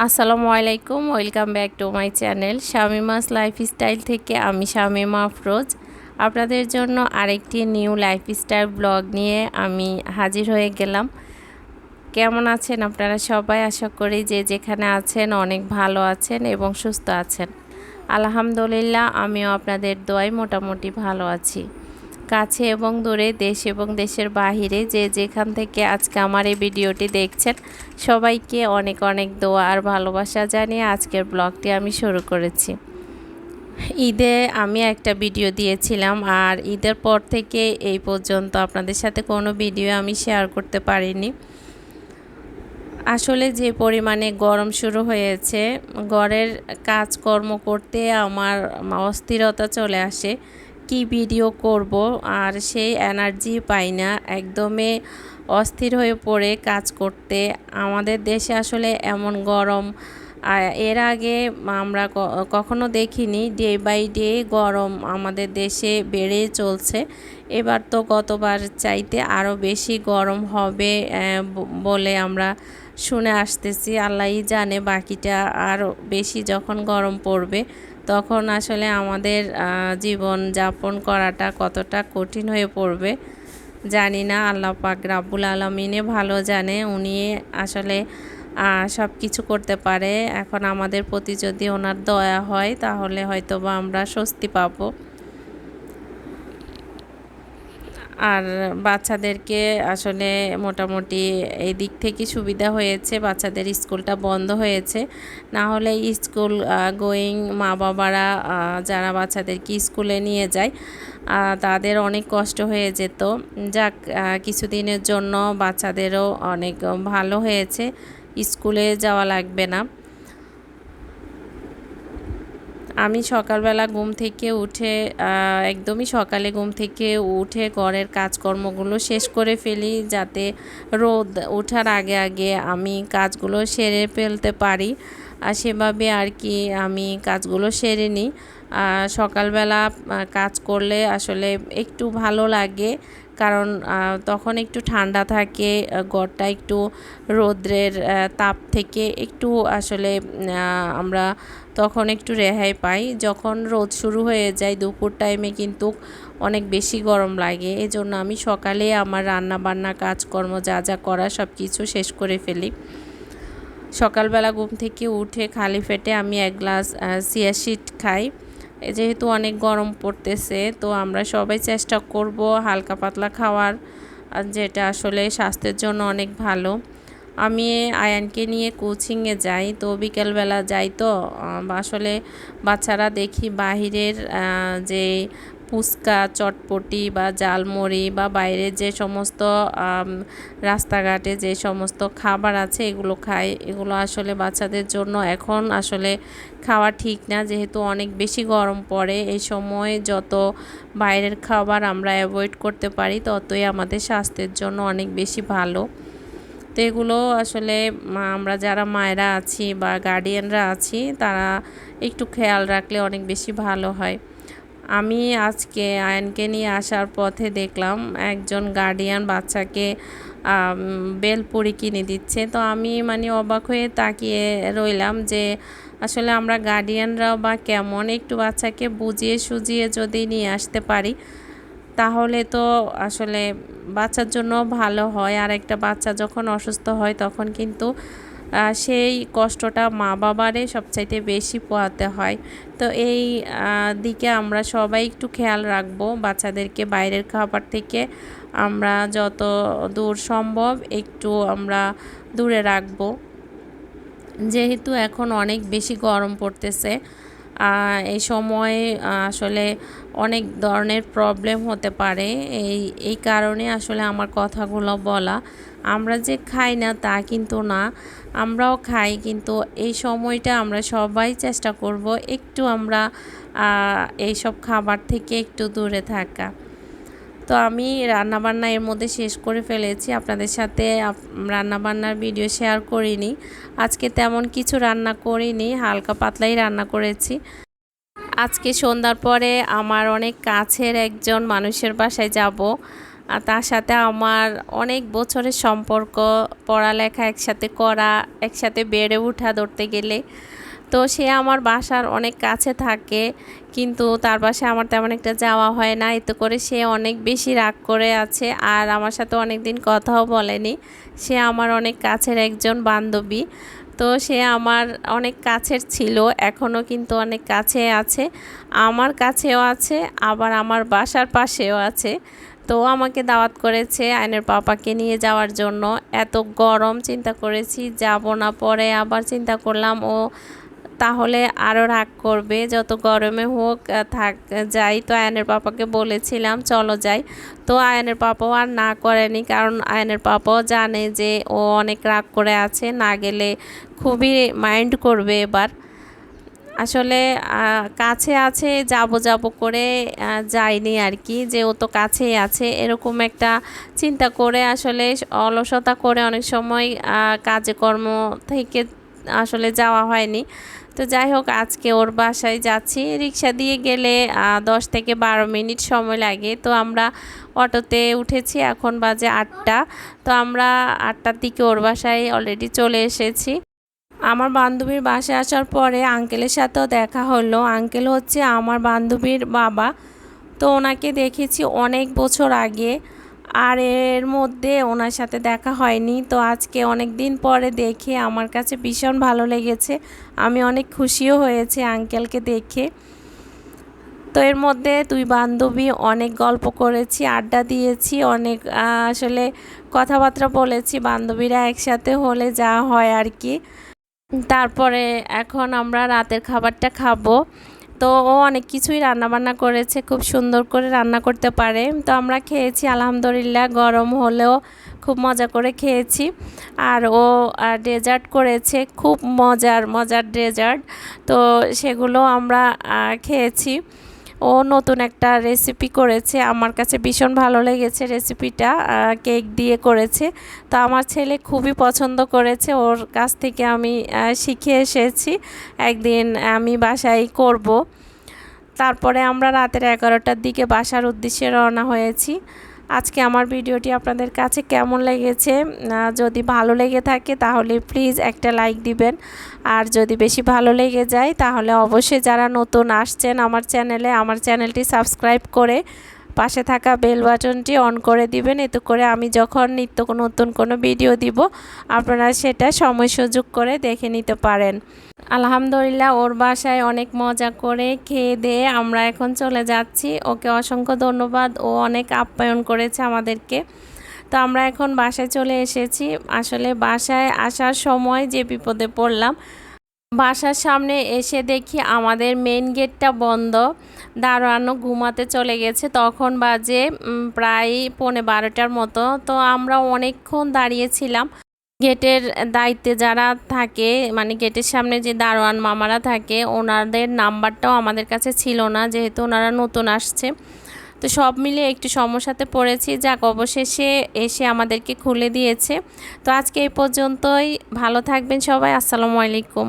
আসসালামু আলাইকুম, welcome back to my channel Shamima's lifestyle থেকে আমি শামিমা আফরোজ। আপনাদের জন্য আরেকটি নিউ লাইফস্টাইল ব্লগ নিয়ে আমি হাজির হয়ে গেলাম। কেমন আছেন আপনারা সবাই? আশা করি যে যেখানে আছেন অনেক ভালো আছেন এবং সুস্থ আছেন। আলহামদুলিল্লাহ, আমিও আপনাদের দোয়ায় মোটামুটি ভালো আছি। কাছে এবং দূরে, দেশ এবং দেশের বাহিরে যে যেখান থেকে আজকে আমার এই ভিডিওটি দেখছেন, সবাইকে অনেক অনেক দোয়া আর ভালোবাসা জানিয়ে আজকের ব্লগটি আমি শুরু করেছি। ঈদে আমি একটা ভিডিও দিয়েছিলাম, আর ঈদের পর থেকে এই পর্যন্ত আপনাদের সাথে কোনো ভিডিও আমি শেয়ার করতে পারিনি। আসলে যে পরিমাণে গরম শুরু হয়েছে, ঘরের কাজকর্ম করতে আমার অস্থিরতা চলে আসে। কি ভিডিও করব আর সেই এনার্জি পাই না, একদমই অস্থির হয়ে পড়ে কাজ করতে। আমাদের দেশে আসলে এমন গরম এর আগে আমরা কখনো দেখিনি। ডে বাই ডে গরম আমাদের দেশে বেড়েই চলছে। এবার তো গতবার চাইতে আরও বেশি গরম হবে বলে আমরা শুনে আসতেছি। আল্লাহই জানে বাকিটা আরও বেশি যখন গরম পড়বে তখন আসলে আমাদের জীবন যাপন করাটা কতটা কঠিন হয়ে পড়বে জানি না। আল্লাহ পাক রাব্বুল আলামিনে ভালো জানে, উনি আসলে সব কিছু করতে পারে। এখন আমাদের প্রতি যদি ওনার দয়া হয় তাহলে হয়তো বা আমরা স্বস্তি পাবো। আর বাচ্চাদেরকে আসলে মোটামুটি এই দিক থেকে সুবিধা হয়েছে, বাচ্চাদের স্কুলটা বন্ধ হয়েছে। না হলে স্কুল গোয়িং মা বাবারা যারা বাচ্চাদেরকে স্কুলে নিয়ে যায় তাদের অনেক কষ্ট হয়ে যেত। যাক, কিছুদিনের জন্য বাচ্চাদেরও অনেক ভালো হয়েছে, স্কুলে যাওয়া লাগবে না। আমি সকালবেলা ঘুম থেকে উঠে একদমই সকালে ঘুম থেকে উঠে ঘরের কাজকর্মগুলো শেষ করে ফেলি, যাতে রোদ ওঠার আগে আগে আমি কাজগুলো সেরে ফেলতে পারি। আর সেভাবে আর কি আমি কাজগুলো সেরে নিই। সকালবেলা কাজ করলে আসলে একটু ভালো লাগে, কারণ তখন একটু ঠান্ডা থাকে, ঘরটা একটু রোদ্রের তাপ থেকে একটু আসলে আমরা তখন একটু রেহাই পাই। যখন রোদ শুরু হয়ে যায় দুপুর টাইমে কিন্তু অনেক বেশি গরম লাগে। এজন্য আমি সকালে আমার রান্না বান্না কাজকর্ম যা যা করা সব কিছু শেষ করে ফেলি। সকালবেলা ঘুম থেকে উঠে খালি পেটে আমি এক গ্লাস চিয়া সিড খাই। যেহেতু অনেক গরম পড়তেছে, তো আমরা সবাই চেষ্টা করব হালকা পাতলা খাওয়ার, যেটা আসলে স্বাস্থ্যের জন্য অনেক ভালো। আমি আয়ানকে নিয়ে কোচিংয়ে যাই, তো বিকেলবেলা যাই, তো আসলে বাচ্চারা দেখি বাহিরের যে ফুচকা চটপটি বা জালমুড়ি বা বাইরে যে সমস্ত রাস্তাঘাটে যে সমস্ত খাবার আছে এগুলো খায়। এগুলো আসলে বাচ্চাদের জন্য এখন আসলে খাওয়া ঠিক না, যেহেতু অনেক বেশি গরম পড়ে। এই সময় যত বাইরের খাবার আমরা অ্যাভয়েড করতে পারি ততই আমাদের স্বাস্থ্যের জন্য অনেক বেশি ভালো। তো এগুলো আসলে আমরা যারা মায়েরা আছি বা গার্ডিয়ানরা আছি তারা একটু খেয়াল রাখলে অনেক বেশি ভালো হয়। আমি আজকে আয়নকে নিয়ে আসার পথে দেখলাম একজন গার্ডিয়ান বাচ্চাকে বেলপুরি কিনে দিচ্ছে। তো আমি অবাক হয়ে তাকিয়ে রইলাম যে আসলে আমরা গার্ডিয়ানরাও বা কেমন, একটু বাচ্চাকে বুঝিয়ে সুজিয়ে যদি নিয়ে আসতে পারি তাহলে তো আসলে বাচ্চার জন্য ভালো হয়। আর একটা বাচ্চা যখন অসুস্থ হয় তখন কিন্তু সেই কষ্টটা মা বাবারে সবচাইতে বেশি পোহাতে হয়। তো এই দিকে আমরা সবাই একটু খেয়াল রাখবো, বাচ্চাদেরকে বাইরের খাবার থেকে আমরা যত দূর সম্ভব একটু আমরা দূরে রাখবো, যেহেতু এখন অনেক বেশি গরম পড়তেছে। এই সময় আসলে অনেক ধরনের প্রবলেম হতে পারে। এই কারণে আসলে আমার কথাগুলো বলা। আমরা যে খাই না তা কিন্তু না, আমরাও খাই, কিন্তু এই সময়টা আমরা সবাই চেষ্টা করব একটু আমরা এইসব খাবার থেকে একটু দূরে থাকা। তো আমি রান্নাবান্না এর মধ্যে শেষ করে ফেলেছি, আপনাদের সাথে রান্নাবান্নার ভিডিও শেয়ার করিনি। আজকে তেমন কিছু রান্না করিনি, হালকা পাতলাই রান্না করেছি। আজকে সন্ধ্যার পরে আমার অনেক কাছের একজন মানুষের বাসায় যাব। আর তার সাথে আমার অনেক বছরের সম্পর্ক, পড়ালেখা একসাথে করা, একসাথে বেড়ে ওঠা ধরতে গেলে। তো সে আমার বাসার অনেক কাছে থাকে, কিন্তু তার বাসায় আমার তেমন একটা যাওয়া হয় না। এতে করে সে অনেক বেশি রাগ করে আছে, আর আমার সাথে অনেক দিন কথাও বলেনি। সে আমার অনেক কাছের একজন বান্ধবী। তো সে আমার অনেক কাছের ছিল, এখনও কিন্তু অনেক কাছে আছে, আমার কাছেও আছে, আবার আমার বাসার পাশেও আছে। তো আমাকে দাওয়াত করেছে আয়নের পাপাকে নিয়ে যাওয়ার জন্য। এত গরম, চিন্তা করেছি যাব না, পরে আবার চিন্তা করলাম ও তাহলে আরও রাগ করবে, যত গরমে হোক থাক যাই। তো আয়নের পাপাকে বলেছিলাম চলো যাই, তো আয়নের পাপাও আর না করেনি, কারণ আয়নের পাপাও জানে যে ও অনেক রাগ করে আছে, না গেলে খুবই মাইন্ড করবে এবার। আসলে কাছে আছে যাব যাব করে যাইনি আর কি, যে ও তো কাছেই আছে এরকম একটা চিন্তা করে আসলে অলসতা করে অনেক সময় কাজে কর্ম থেকে আসলে যাওয়া হয়নি। তো যাই হোক, আজকে ওর বাসায় যাচ্ছি। রিক্সা দিয়ে গেলে 10 থেকে 12 মিনিট সময় লাগে। তো আমরা অটোতে উঠেছি, এখন বাজে 8টা। তো আমরা 8টার দিকে ওর বাসায় অলরেডি চলে এসেছি। আমার বান্ধবীর বাসায় আসার পরে আঙ্কেলের সাথেও দেখা হলো। আঙ্কেল হচ্ছে আমার বান্ধবীর বাবা। তো ওনাকে দেখেছি অনেক বছর আগে, আর এর মধ্যে ওনার সাথে দেখা হয়নি। তো আজকে অনেক দিন পরে দেখে আমার কাছে ভীষণ ভালো লেগেছে, আমি অনেক খুশিও হয়েছি আঙ্কেলকে দেখে। তো এর মধ্যে দুই বান্ধবী অনেক গল্প করেছি, আড্ডা দিয়েছি, অনেক আসলে কথাবার্তা বলেছি। বান্ধবীরা একসাথে হলে যা হয় আর কি। তারপরে এখন আমরা রাতের খাবারটা খাবো। তো ও অনেক কিছুই রান্নাবান্না করেছে, খুব সুন্দর করে রান্না করতে পারে। তো আমরা খেয়েছি আলহামদুলিল্লাহ, গরম হলেও খুব মজা করে খেয়েছি। আর ও ডেজার্ট করেছে, খুব মজার মজার ডেজার্ট। তো সেগুলো আমরা খেয়েছি। ও নতুন একটা রেসিপি করেছে, আমার কাছে ভীষণ ভালো লেগেছে রেসিপিটা, কেক দিয়ে করেছে। তো আমার ছেলে খুবই পছন্দ করেছে, ওর কাছ থেকে আমি শিখে এসেছি, একদিন আমি বাসায় করব। তারপরে আমরা রাতের 11টার দিকে বাসার উদ্দেশ্যে রওনা হয়েছি। আজকে আমার ভিডিওটি আপনাদের কাছে কেমন লেগেছে, যদি ভালো লেগে থাকে তাহলে প্লিজ একটা লাইক দিবেন, আর যদি বেশি ভালো লেগে যায় তাহলে অবশ্যই যারা নতুন আসছেন আমার চ্যানেলে, আমার চ্যানেলটি সাবস্ক্রাইব করে পাশে থাকা বেল বাটনটি অন করে দিবেন। এতে করে আমি যখন নিত্য নতুন কোনো ভিডিও দিব আপনারা সেটা সময় সুযোগ করে দেখে নিতে পারেন। আলহামদুলিল্লাহ, ওর বাসায় অনেক মজা করে খেয়ে দিয়ে আমরা এখন চলে যাচ্ছি। ওকে অসংখ্য ধন্যবাদ, ও অনেক আপ্যায়ন করেছে আমাদেরকে। তো আমরা এখন বাসায় চলে এসেছি। আসলে বাসায় আসার সময় যে বিপদে পড়লাম, বাসার সামনে এসে দেখি আমাদের মেন গেটটা বন্ধ, দারোয়ানও ঘুমাতে চলে গেছে। তখন বাজে প্রায় 11:15টার মতো। তো আমরা অনেকক্ষণ দাঁড়িয়েছিলাম। গেটের দায়িত্বে যারা থাকে, মানে গেটের সামনে যে দারোয়ান মামারা থাকে, ওনাদের নাম্বারটাও আমাদের কাছে ছিল না, যেহেতু ওনারা নতুন আসছে। তো সব মিলে একটু সমস্যাতে পড়েছি, যাক অবশেষে এসে আমাদেরকে খুলে দিয়েছে। তো আজকে এই পর্যন্তই, ভালো থাকবেন সবাই, আসসালামু আলাইকুম।